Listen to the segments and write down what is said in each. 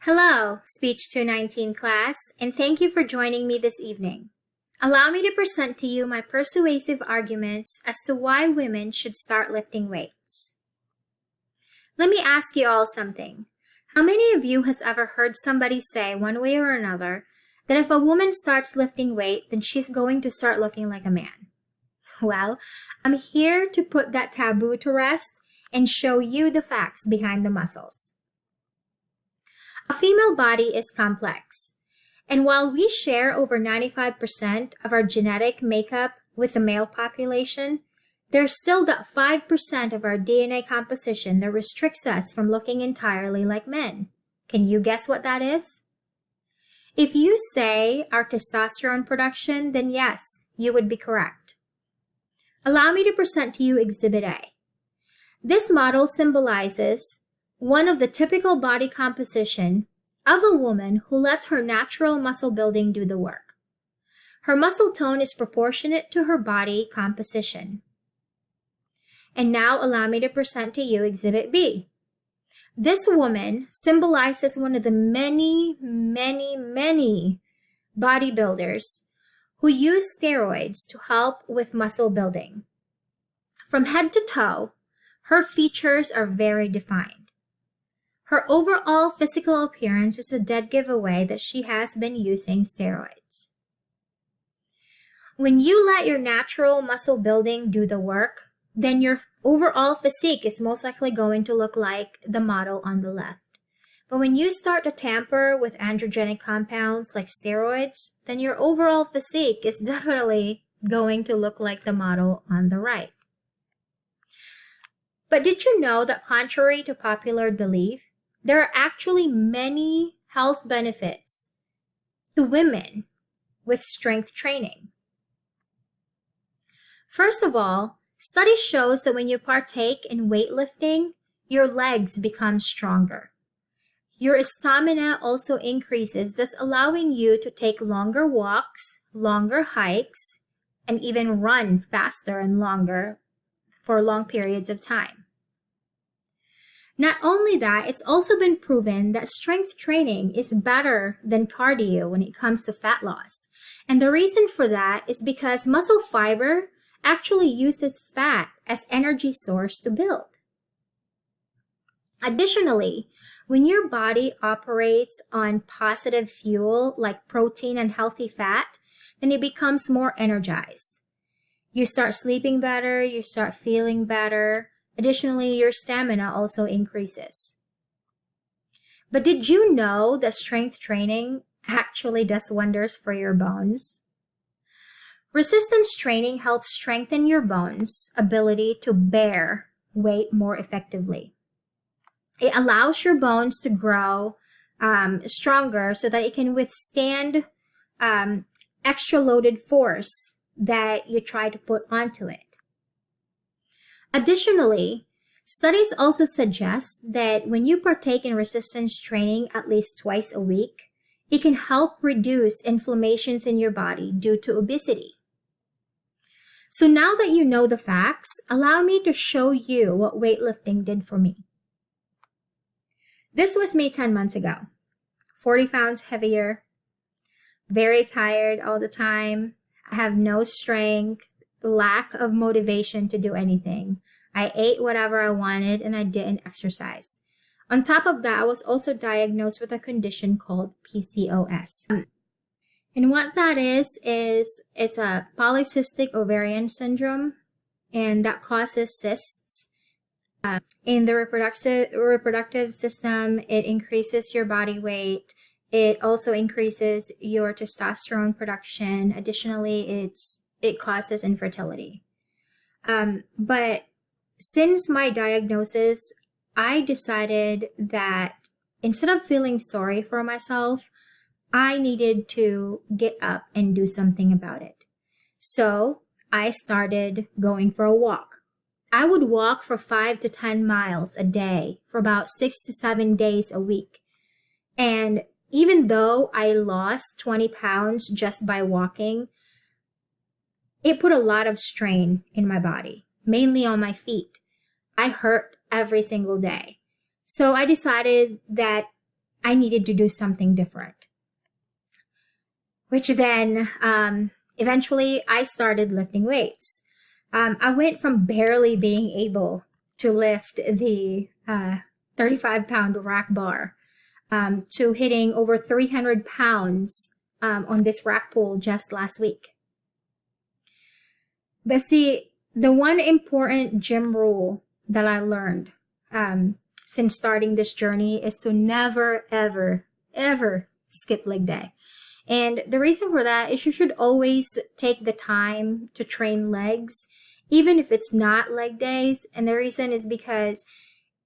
Hello, Speech 219 class, and thank you for joining me this evening. Allow me to present to you my persuasive arguments as to why women should start lifting weights. Let me ask you all something. How many of you has ever heard somebody say one way or another that if a woman starts lifting weight, then she's going to start looking like a man? Well, I'm here to put that taboo to rest and show you the facts behind the muscles. A female body is complex, and while we share over 95% of our genetic makeup with the male population, there's still that 5% of our DNA composition that restricts us from looking entirely like men. Can you guess what that is? If you say our testosterone production, then yes, you would be correct. Allow me to present to you Exhibit A. This model symbolizes one of the typical body composition of a woman who lets her natural muscle building do the work. Her muscle tone is proportionate to her body composition. And now allow me to present to you Exhibit B. This woman symbolizes one of the many bodybuilders who use steroids to help with muscle building. From head to toe, her features are very defined. Her overall physical appearance is a dead giveaway that she has been using steroids. When you let your natural muscle building do the work, then your overall physique is most likely going to look like the model on the left. But when you start to tamper with androgenic compounds like steroids, then your overall physique is definitely going to look like the model on the right. But did you know that contrary to popular belief, there are actually many health benefits to women with strength training? First of all, study shows that when you partake in weightlifting, your legs become stronger. Your stamina also increases, thus allowing you to take longer walks, longer hikes, and even run faster and longer for long periods of time. Not only that, it's also been proven that strength training is better than cardio when it comes to fat loss. And the reason for that is because muscle fiber actually uses fat as energy source to build. Additionally, when your body operates on positive fuel like protein and healthy fat, then it becomes more energized. You start sleeping better, you start feeling better. Additionally, your stamina also increases. But did you know that strength training actually does wonders for your bones? Resistance training helps strengthen your bones' ability to bear weight more effectively. It allows your bones to grow stronger so that it can withstand extra loaded force that you try to put onto it. Additionally, studies also suggest that when you partake in resistance training at least twice a week, it can help reduce inflammations in your body due to obesity. So now that you know the facts, allow me to show you what weightlifting did for me. This was me 10 months ago. 40 pounds heavier, very tired all the time. I have no strength, lack of motivation to do anything. I ate whatever I wanted and I didn't exercise. On top of that, I was also diagnosed with a condition called PCOS. And what that is it's a polycystic ovarian syndrome, and that causes cysts in the reproductive system. It increases your body weight. It also increases your testosterone production. Additionally, it causes infertility. But since my diagnosis, I decided that instead of feeling sorry for myself, I needed to get up and do something about it. So I started going for a walk. I would walk for 5 to 10 miles a day for about 6 to 7 days a week. And even though I lost 20 pounds just by walking, it put a lot of strain in my body, mainly on my feet. I hurt every single day. So I decided that I needed to do something different. Which then, eventually I started lifting weights. I went from barely being able to lift the 35-pound rack bar to hitting over 300 pounds on this rack pull just last week. But see, the one important gym rule that I learned since starting this journey is to never, ever, ever skip leg day. And the reason for that is you should always take the time to train legs, even if it's not leg days. And the reason is because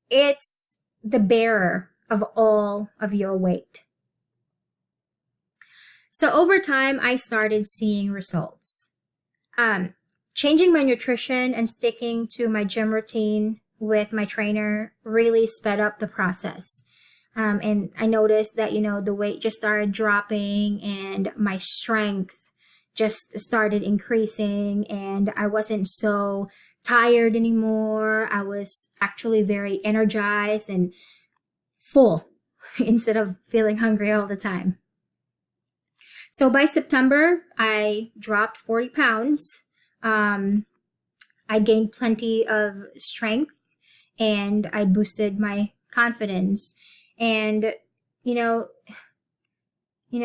it's the bearer of all of your weight. So over time, I started seeing results. Changing my nutrition and sticking to my gym routine with my trainer really sped up the process. And I noticed that, the weight just started dropping and my strength just started increasing, and I wasn't so tired anymore. I was actually very energized and full instead of feeling hungry all the time. So by September, I dropped 40 pounds. I gained plenty of strength and I boosted my confidence. And,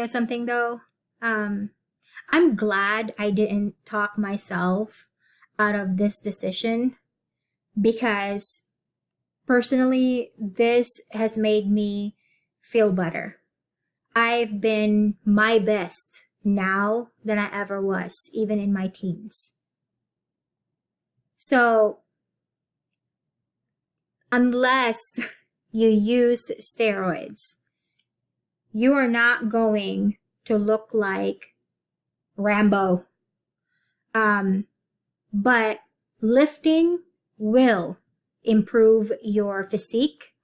something though, I'm glad I didn't talk myself out of this decision, because personally, this has made me feel better. I've been my best now than I ever was, even in my teens. So, unless you use steroids, you are not going to look like Rambo. But lifting will improve your physique.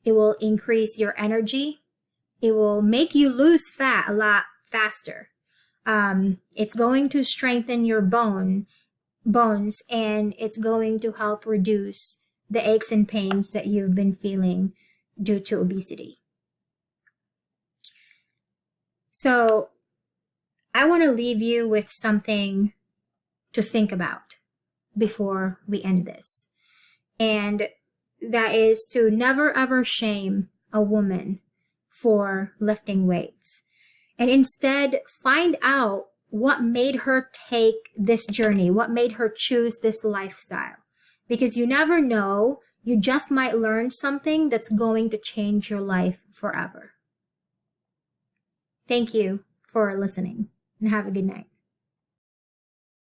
It will increase your energy. It will make you lose fat a lot faster. It's going to strengthen your bones, and it's going to help reduce the aches and pains that you've been feeling due to obesity. So I want to leave you with something to think about before we end this. And that is to never ever shame a woman for lifting weights. And instead find out what made her take this journey, what made her choose this lifestyle. Because you never know, you just might learn something that's going to change your life forever. Thank you for listening, and have a good night.